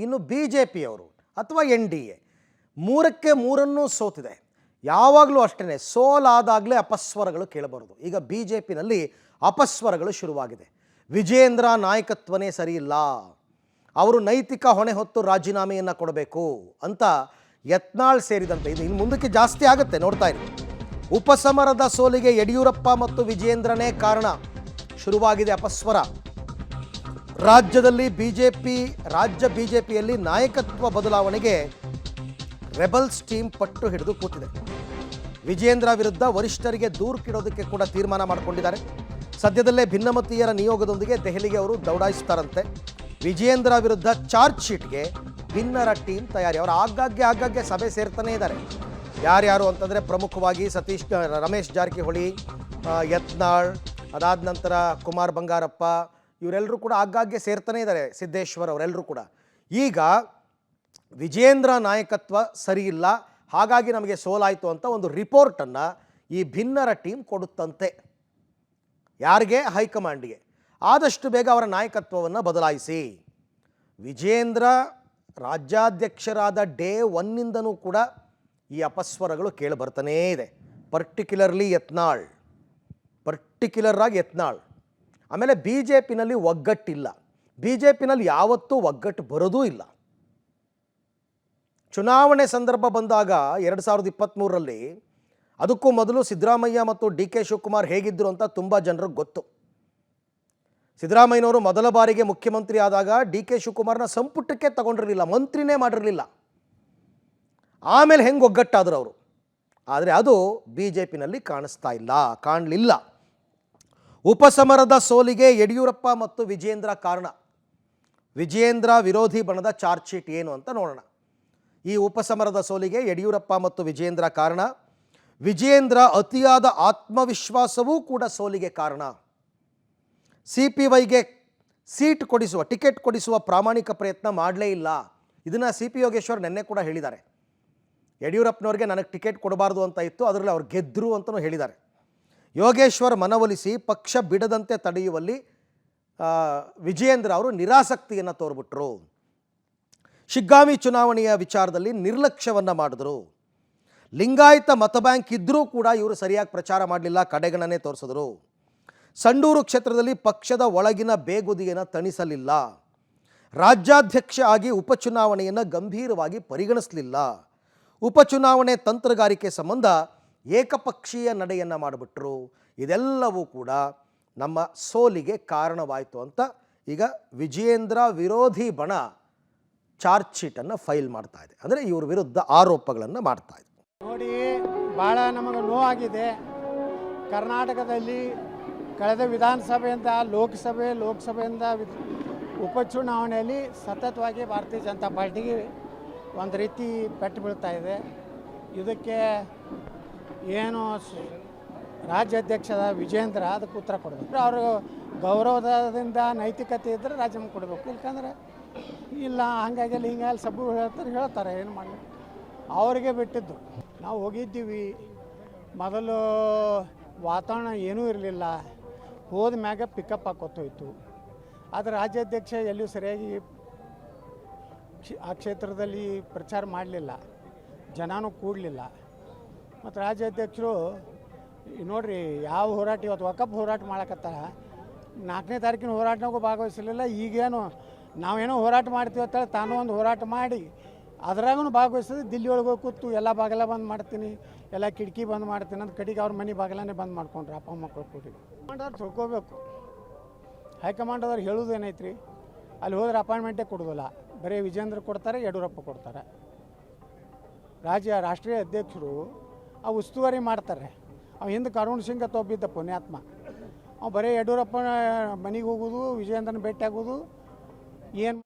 ಇನ್ನು B J ಪಿಯವರು ಅಥವಾ ಎನ್ ಡಿ ಎ ಮೂರಕ್ಕೆ ಮೂರನ್ನೂ ಸೋತಿದೆ. ಯಾವಾಗಲೂ ಅಷ್ಟೇ, ಸೋಲಾದಾಗಲೇ ಅಪಸ್ವರಗಳು ಕೇಳಬಾರದು. ಈಗ ಬಿ ಜೆ ಪಿನಲ್ಲಿ ಅಪಸ್ವರಗಳು ಶುರುವಾಗಿದೆ. ವಿಜೇಂದ್ರ ನಾಯಕತ್ವನೇ ಸರಿಯಿಲ್ಲ, ಅವರು ನೈತಿಕ ಹೊಣೆ ಹೊತ್ತು ರಾಜೀನಾಮೆಯನ್ನು ಕೊಡಬೇಕು ಅಂತ ಯತ್ನಾಳ್ ಸೇರಿದಂತೆ ಇದು ಇನ್ನು ಮುಂದಕ್ಕೆ ಜಾಸ್ತಿ ಆಗುತ್ತೆ, ನೋಡ್ತಾ ಇರಿ. ಉಪಸಮರದ ಸೋಲಿಗೆ ಯಡಿಯೂರಪ್ಪ ಮತ್ತು ವಿಜೇಂದ್ರನೇ ಕಾರಣ. ಶುರುವಾಗಿದೆ ಅಪಸ್ವರ. ರಾಜ್ಯದಲ್ಲಿ ರಾಜ್ಯ ಬಿಜೆಪಿಯಲ್ಲಿ ನಾಯಕತ್ವ ಬದಲಾವಣೆಗೆ ರೆಬಲ್ಸ್ ಟೀಮ್ ಪಟ್ಟು ಹಿಡಿದು ಕೂತಿದೆ. ವಿಜೇಂದ್ರ ವಿರುದ್ಧ ವರಿಷ್ಠರಿಗೆ ದೂರು ಕಿಡೋದಕ್ಕೆ ಕೂಡ ತೀರ್ಮಾನ ಮಾಡಿಕೊಂಡಿದ್ದಾರೆ. ಸದ್ಯದಲ್ಲೇ ಭಿನ್ನಮತೀಯರ ನಿಯೋಗದೊಂದಿಗೆ ದೆಹಲಿಗೆ ಅವರು ದೌಡಾಯಿಸ್ತಾರಂತೆ. ವಿಜೇಂದ್ರ ವಿರುದ್ಧ ಚಾರ್ಜ್ ಶೀಟ್ಗೆ ಭಿನ್ನರ ಟೀಮ್ ತಯಾರಿ. ಅವರು ಆಗಾಗ್ಗೆ ಸಭೆ ಸೇರ್ತಾನೆ ಇದ್ದಾರೆ. ಯಾರ್ಯಾರು ಅಂತಂದರೆ ಪ್ರಮುಖವಾಗಿ ರಮೇಶ್ ಜಾರಕಿಹೊಳಿ, ಯತ್ನಾಳ್, ಅದಾದ ನಂತರ ಕುಮಾರ್ ಬಂಗಾರಪ್ಪ, ಇವರೆಲ್ಲರೂ ಕೂಡ ಆಗಾಗ್ಗೆ ಸೇರ್ತಾನೆ ಇದ್ದಾರೆ. ಸಿದ್ದೇಶ್ವರ್ ಅವರೆಲ್ಲರೂ ಕೂಡ ಈಗ ವಿಜೇಂದ್ರ ನಾಯಕತ್ವ ಸರಿಯಿಲ್ಲ, ಹಾಗಾಗಿ ನಮಗೆ ಸೋಲಾಯಿತು ಅಂತ ಒಂದು ರಿಪೋರ್ಟನ್ನು ಈ ಭಿನ್ನರ ಟೀಮ್ ಕೊಡುತ್ತಂತೆ. ಯಾರಿಗೆ? ಹೈಕಮಾಂಡ್ಗೆ. ಆದಷ್ಟು ಬೇಗ ಅವರ ನಾಯಕತ್ವವನ್ನು ಬದಲಾಯಿಸಿ. ವಿಜೇಂದ್ರ ರಾಜ್ಯಾಧ್ಯಕ್ಷರಾದ ಡೇ ಒನ್ನಿಂದನೂ ಕೂಡ ಈ ಅಪಸ್ವರಗಳು ಕೇಳಿ ಬರ್ತಾನೇ ಇದೆ. ಪರ್ಟಿಕ್ಯುಲರ್ ಆಗಿ ಯತ್ನಾಳ್. ಆಮೇಲೆ ಬಿ ಜೆ ಪಿನಲ್ಲಿ ಒಗ್ಗಟ್ಟಿಲ್ಲ. ಬಿ ಜೆ ಪಿನಲ್ಲಿ ಯಾವತ್ತೂ ಒಗ್ಗಟ್ಟು ಬರೋದೂ ಇಲ್ಲ. ಚುನಾವಣೆ ಸಂದರ್ಭ ಬಂದಾಗ 2023ರಲ್ಲಿ ಅದಕ್ಕೂ ಮೊದಲು ಸಿದ್ದರಾಮಯ್ಯ ಮತ್ತು ಡಿ ಕೆ ಶಿವಕುಮಾರ್ ಹೇಗಿದ್ದರು ಅಂತ ತುಂಬ ಜನರಿಗೆ ಗೊತ್ತು. ಸಿದ್ದರಾಮಯ್ಯನವರು ಮೊದಲ ಬಾರಿಗೆ ಮುಖ್ಯಮಂತ್ರಿ ಆದಾಗ ಡಿ ಕೆ ಶಿವಕುಮಾರ್ನ ಸಂಪುಟಕ್ಕೆ ತಗೊಂಡಿರಲಿಲ್ಲ, ಮಂತ್ರಿನೇ ಮಾಡಿರಲಿಲ್ಲ. ಆಮೇಲೆ ಹೆಂಗೆ ಒಗ್ಗಟ್ಟಾದರು ಅವರು. ಆದರೆ ಅದು ಬಿ ಜೆ ಪಿನಲ್ಲಿ ಕಾಣಲಿಲ್ಲ. ಉಪಸಮರದ ಸೋಲಿಗೆ ಯಡಿಯೂರಪ್ಪ ಮತ್ತು ವಿಜೇಂದ್ರ ಕಾರಣ. ವಿಜೇಂದ್ರ ವಿರೋಧಿ ಬಣದ ಚಾರ್ಜ್ ಶೀಟ್ ಏನು ಅಂತ ನೋಡೋಣ. ಈ ಉಪಸಮರದ ಸೋಲಿಗೆ ಯಡಿಯೂರಪ್ಪ ಮತ್ತು ವಿಜೇಂದ್ರ ಕಾರಣ. ವಿಜೇಂದ್ರ ಅತಿಯಾದ ಆತ್ಮವಿಶ್ವಾಸವೂ ಕೂಡ ಸೋಲಿಗೆ ಕಾರಣ. CPYಗೆ ಟಿಕೆಟ್ ಕೊಡಿಸುವ ಪ್ರಾಮಾಣಿಕ ಪ್ರಯತ್ನ ಮಾಡಲೇ ಇಲ್ಲ. ಇದನ್ನು CP ಯೋಗೇಶ್ವರ್ ನಿನ್ನೆ ಕೂಡ ಹೇಳಿದ್ದಾರೆ. ಯಡಿಯೂರಪ್ಪನವ್ರಿಗೆ ನನಗೆ ಟಿಕೆಟ್ ಕೊಡಬಾರ್ದು ಅಂತ ಇತ್ತು, ಅದರಲ್ಲಿ ಅವ್ರು ಗೆದ್ದರು ಅಂತಲೂ ಹೇಳಿದ್ದಾರೆ. ಯೋಗೇಶ್ವರ್ ಮನವೊಲಿಸಿ ಪಕ್ಷ ಬಿಡದಂತೆ ತಡೆಯುವಲ್ಲಿ ವಿಜೇಂದ್ರ ಅವರು ನಿರಾಸಕ್ತಿಯನ್ನು ತೋರ್ಬಿಟ್ರು. ಶಿಗ್ಗಾಂವಿ ಚುನಾವಣೆಯ ವಿಚಾರದಲ್ಲಿ ನಿರ್ಲಕ್ಷ್ಯವನ್ನು ಮಾಡಿದ್ರು. ಲಿಂಗಾಯತ ಮತ ಬ್ಯಾಂಕ್ ಇದ್ದರೂ ಕೂಡ ಇವರು ಸರಿಯಾಗಿ ಪ್ರಚಾರ ಮಾಡಲಿಲ್ಲ, ಕಡೆಗಣನೆ ತೋರಿಸಿದ್ರು. ಸಂಡೂರು ಕ್ಷೇತ್ರದಲ್ಲಿ ಪಕ್ಷದ ಒಳಗಿನ ಬೇಗುದಿಯನ್ನು ತಣಿಸಲಿಲ್ಲ. ರಾಜ್ಯಾಧ್ಯಕ್ಷ ಆಗಿ ಉಪಚುನಾವಣೆಯನ್ನು ಗಂಭೀರವಾಗಿ ಪರಿಗಣಿಸಲಿಲ್ಲ. ಉಪಚುನಾವಣೆ ತಂತ್ರಗಾರಿಕೆ ಸಂಬಂಧ ಏಕಪಕ್ಷೀಯ ನಡೆಯನ್ನು ಮಾಡಿಬಿಟ್ರು. ಇದೆಲ್ಲವೂ ಕೂಡ ನಮ್ಮ ಸೋಲಿಗೆ ಕಾರಣವಾಯಿತು ಅಂತ ಈಗ ವಿಜೇಂದ್ರ ವಿರೋಧಿ ಬಣ ಚಾರ್ಜ್ ಶೀಟನ್ನು ಫೈಲ್ ಮಾಡ್ತಾ ಇದೆ. ಅಂದರೆ ಇವ್ರ ವಿರುದ್ಧ ಆರೋಪಗಳನ್ನು ಮಾಡ್ತಾ ಇದೆ. ನೋಡಿ, ಭಾಳ ನಮಗೆ ನೋವಾಗಿದೆ. ಕರ್ನಾಟಕದಲ್ಲಿ ಕಳೆದ ವಿಧಾನಸಭೆಯಿಂದ ಲೋಕಸಭೆಯಿಂದ ಉಪಚುನಾವಣೆಯಲ್ಲಿ ಸತತವಾಗಿ ಭಾರತೀಯ ಜನತಾ ಪಾರ್ಟಿಗೆ ಒಂದು ರೀತಿ ಪೆಟ್ಟು ಬೀಳ್ತಾ ಇದೆ. ಇದಕ್ಕೆ ಏನು ರಾಜ್ಯಾಧ್ಯಕ್ಷದ ವಿಜೇಂದ್ರ ಅದಕ್ಕೆ ಉತ್ತರ ಕೊಡಬೇಕು. ಅವರು ಗೌರವದಿಂದ ನೈತಿಕತೆ ಇದ್ದರೆ ರಾಜೀನಾಮೆ ಕೊಡಬೇಕು, ಇಲ್ಕಂದ್ರೆ ಇಲ್ಲ. ಹಾಗಾಗಿ ಹಿಂಗಾಗಿ ಸಬ್ಬು ಹೇಳ್ತಾರೆ ಏನು ಮಾಡಲಿ, ಅವರಿಗೆ ಬಿಟ್ಟಿದ್ದು. ನಾವು ಹೋಗಿದ್ದೀವಿ, ಮೊದಲು ವಾತಾವರಣ ಏನೂ ಇರಲಿಲ್ಲ, ಹೋದ ಮ್ಯಾಗ ಪಿಕಪ್ ಹಾಕೋತೋಯ್ತು. ಆದರೆ ರಾಜ್ಯಾಧ್ಯಕ್ಷ ಎಲ್ಲಿಯೂ ಸರಿಯಾಗಿ ಆ ಕ್ಷೇತ್ರದಲ್ಲಿ ಪ್ರಚಾರ ಮಾಡಲಿಲ್ಲ, ಜನನೂ ಕೂಡಲಿಲ್ಲ. ಮತ್ತು ರಾಜ್ಯಾಧ್ಯಕ್ಷರು ನೋಡ್ರಿ ಯಾವ ಹೋರಾಟ ಇವತ್ತು ವಕಫ್ ಹೋರಾಟ ಮಾಡಕತ್ತಾರ, 4ನೇ ತಾರೀಕಿನ ಹೋರಾಟನಾಗೂ ಭಾಗವಹಿಸಲಿಲ್ಲ. ಈಗೇನು ನಾವೇನೋ ಹೋರಾಟ ಮಾಡ್ತೀವಿ ಅಂತೇಳಿ ತಾನೂ ಒಂದು ಹೋರಾಟ ಮಾಡಿ ಅದ್ರಾಗೂ ಭಾಗವಹಿಸಿದ್ರೆ ದಿಲ್ಲಿ ಒಳಗೆ ಹೋಗಿ ಕೂತು ಎಲ್ಲ ಬಾಗಿಲ ಬಂದ್ ಮಾಡ್ತೀನಿ, ಎಲ್ಲ ಕಿಟಕಿ ಬಂದ್ ಮಾಡ್ತೀನಿ ಅಂತ ಕಡೆಗೆ ಅವ್ರ ಮನೆ ಬಾಗಿಲನೇ ಬಂದ್ ಮಾಡ್ಕೊಂಡ್ರು ಅಪ್ಪ ಮಕ್ಕಳು ಕೂಡಿ. ಹೈಕಮಾಂಡವ್ರು ತಿಳ್ಕೋಬೇಕು. ಹೈಕಮಾಂಡದವ್ರು ಹೇಳೋದು ಏನೈತ್ರಿ, ಅಲ್ಲಿ ಹೋದ್ರೆ ಅಪಾಯಿಂಟ್ಮೆಂಟೇ ಕೊಡೋದಿಲ್ಲ, ಬರೀ ವಿಜೇಂದ್ರ ಕೊಡ್ತಾರೆ, ಯಡಿಯೂರಪ್ಪ ಕೊಡ್ತಾರೆ. ರಾಷ್ಟ್ರೀಯ ಅಧ್ಯಕ್ಷರು ಆ ಉಸ್ತುವಾರಿ ಮಾಡ್ತಾರೆ. ಅವು ಹಿಂದೆ ಕರುಣ್ ಸಿಂಗ್ ಅಂತ ಒಬ್ಬಿದ್ದ ಪುಣ್ಯಾತ್ಮ, ಅವು ಬರೀ ಯಡಿಯೂರಪ್ಪನ ಮನೆಗೆ ಹೋಗೋದು, ವಿಜೇಂದ್ರನ ಭೇಟಿ ಆಗೋದು, ಏನು